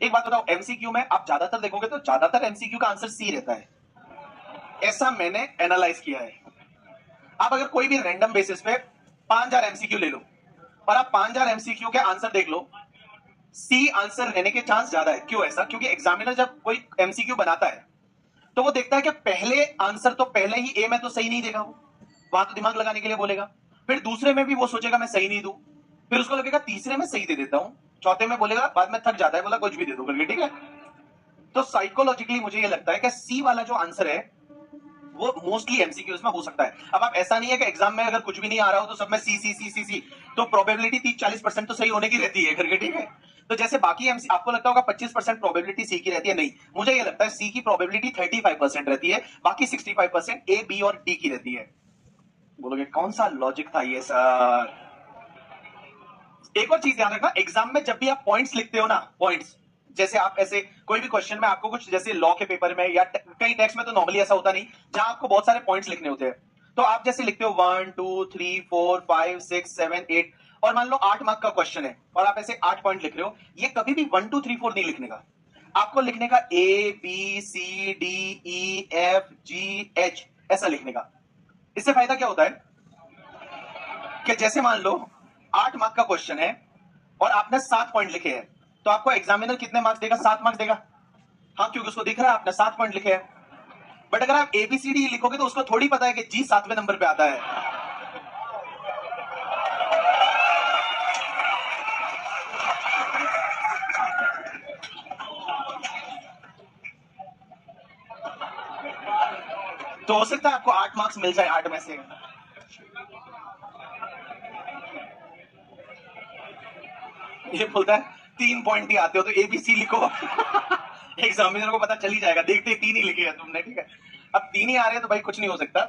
एक बात बताओ, एमसीक्यू में आप ज्यादातर देखोगे तो ज्यादातर एमसीक्यू का आंसर सी रहता है, ऐसा मैंने एनालाइज किया है। आप अगर कोई भी रैंडम बेसिस पे 5000 एमसीक्यू ले लो और आप 5000 एमसीक्यू के आंसर देख लो, सी आंसर रहने के चांस ज्यादा है। क्यों ऐसा? क्योंकि एग्जामिनर जब कोई एमसीक्यू बनाता है तो वो देखता है कि पहले आंसर तो पहले ही ए में तो सही नहीं देगा, वो वहां तो दिमाग लगाने के लिए बोलेगा, फिर दूसरे में भी वो सोचेगा मैं सही नहीं दूं, फिर उसको लगेगा तीसरे में सही दे देता हूं, चौथे में बोलेगा, बाद में थक जाता है, बोला कुछ भी दे दो करके, ठीक है। तो साइकोलॉजिकली मुझे ये लगता है कि सी वाला जो आंसर है वो मोस्टली एमसीक्यूज में हो सकता है। अब आप ऐसा नहीं है कि एग्जाम में अगर कुछ भी नहीं आ रहा हो तो सब में सी सी सी सी सी, तो प्रोबेबिलिटी 30-40% तो सही होने की रहती है करके, ठीक है। तो जैसे बाकी एमसी आपको लगता होगा 25% प्रोबेबिलिटी सी की रहती है, नहीं, मुझे ये लगता है सी की प्रोबेबिलिटी 35% रहती है, बाकी 65% ए बी और डी की रहती है। बोलोगे कौन सा लॉजिक था ये सर? एक और चीज ध्यान रखना, एग्जाम में जब भी आप पॉइंट्स लिखते हो ना, पॉइंट्स, जैसे आप ऐसे कोई भी क्वेश्चन में आपको कुछ, जैसे लॉ के पेपर में या कई टेक्स्ट में तो नॉर्मली ऐसा होता नहीं, जहां आपको बहुत सारे पॉइंट्स लिखने होते हैं, तो आप जैसे लिखते हो 1 2 3 4 5 6 7 8, और मान लो 8 मार्क का क्वेश्चन है और आप ऐसे 8 पॉइंट लिख रहे हो, ये कभी भी 1 2 3 4 नहीं लिखने का, आपको लिखने का A B C D E F G H, ऐसा लिखने का। इससे फायदा क्या होता है कि जैसे मान लो 8 मार्क का क्वेश्चन है और आपने 7 पॉइंट लिखे हैं, तो आपको एग्जामिनर कितने मार्क्स देगा? 7 मार्क्स देगा। हाँ, क्योंकि उसको दिख रहा है आपने 7 पॉइंट लिखे हैं। बट अगर आप एबीसीडी लिखोगे तो उसको थोड़ी पता है कि जी 7वें नंबर पे आता है। तो हो सकता है आपको 8 मार्क्स मिल जाए 8 में से। ये बोलता है 3 पॉइंट ही आते हो तो एबीसी लिखो। एग्जामिनर को पता चल ही जाएगा, देखते 3 ही लिखे हैं तुमने, ठीक है। अब 3 ही आ रहे हैं तो भाई कुछ नहीं हो सकता।